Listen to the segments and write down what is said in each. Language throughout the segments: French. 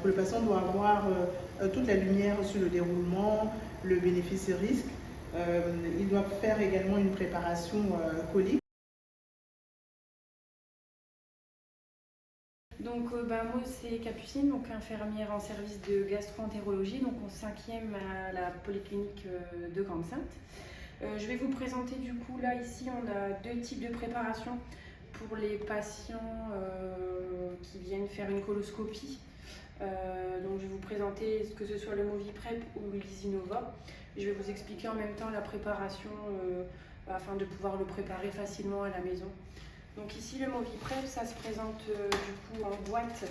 Donc le patient doit avoir toute la lumière sur le déroulement, le bénéfice et risque. Il doit faire également une préparation colique. Donc moi c'est Capucine, donc infirmière en service de gastro-entérologie, donc en 5e à la polyclinique de Grande-Synthe. Je vais vous présenter du coup, là ici on a 2 types de préparation pour les patients qui viennent faire une coloscopie. Donc je vais vous présenter que ce soit le Moviprep ou l'Isinova. Je vais vous expliquer en même temps la préparation afin de pouvoir le préparer facilement à la maison. Donc ici le Moviprep, ça se présente du coup en boîte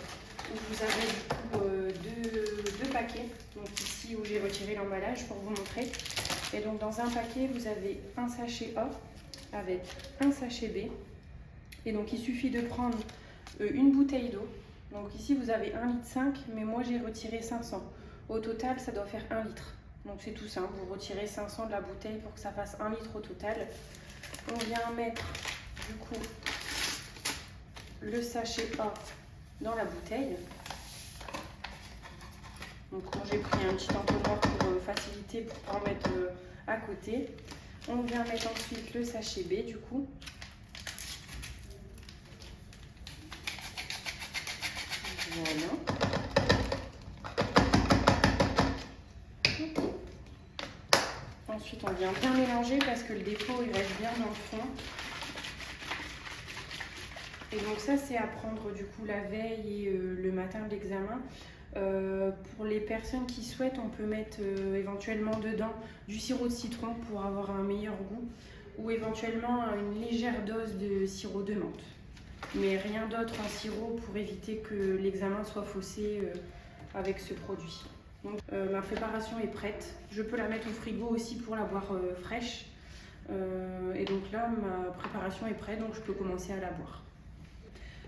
où vous avez du coup deux paquets. Donc ici où j'ai retiré l'emballage pour vous montrer. Et donc dans un paquet vous avez un sachet A avec un sachet B. Et donc il suffit de prendre une bouteille d'eau. Donc ici vous avez 1,5 litre, mais moi j'ai retiré 500. Au total ça doit faire 1 litre. Donc c'est tout simple, vous retirez 500 de la bouteille pour que ça fasse 1 litre au total. On vient mettre du coup le sachet A dans la bouteille. Donc moi j'ai pris un petit entonnoir pour faciliter, pour pouvoir mettre à côté. On vient mettre ensuite le sachet B du coup. Voilà. Ensuite on vient bien mélanger parce que le dépôt il reste bien dans le fond. Et donc ça c'est à prendre du coup la veille et le matin de l'examen. Pour les personnes qui souhaitent, on peut mettre éventuellement dedans du sirop de citron pour avoir un meilleur goût, ou éventuellement une légère dose de sirop de menthe. Mais rien d'autre en sirop pour éviter que l'examen soit faussé avec ce produit. Donc ma préparation est prête. Je peux la mettre au frigo aussi pour la boire fraîche. Et donc là ma préparation est prête, donc je peux commencer à la boire.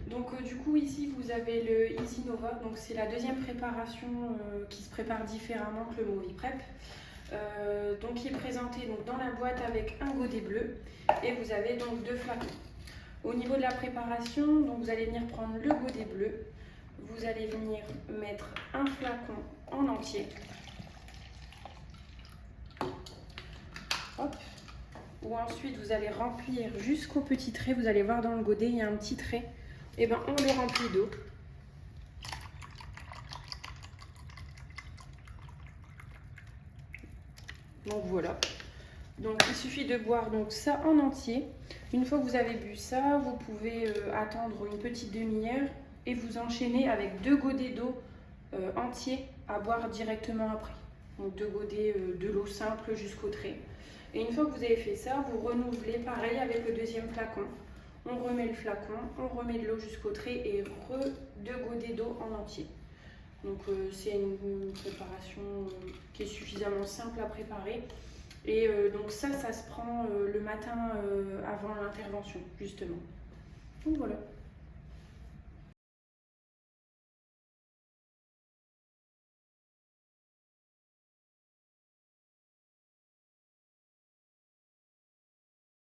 Donc du coup ici vous avez le Isinova, donc c'est la deuxième préparation qui se prépare différemment que le Moviprep. Donc qui est présenté donc, dans la boîte avec un godet bleu et vous avez donc 2 flacons. Au niveau de la préparation, donc vous allez venir prendre le godet bleu, vous allez venir mettre un flacon en entier. Hop. Ou ensuite vous allez remplir jusqu'au petit trait, vous allez voir dans le godet il y a un petit trait. Et ben on le remplit d'eau. Donc voilà. Donc il suffit de boire donc ça en entier. Une fois que vous avez bu ça, vous pouvez attendre une petite demi-heure et vous enchaîner avec 2 godets d'eau entiers à boire directement après. Donc 2 godets de l'eau simple jusqu'au trait. Et une fois que vous avez fait ça, vous renouvelez pareil avec le deuxième flacon. On remet le flacon, on remet de l'eau jusqu'au trait et 2 godets d'eau en entier. Donc c'est une préparation qui est suffisamment simple à préparer. Et donc ça se prend le matin avant l'intervention, justement. Donc voilà.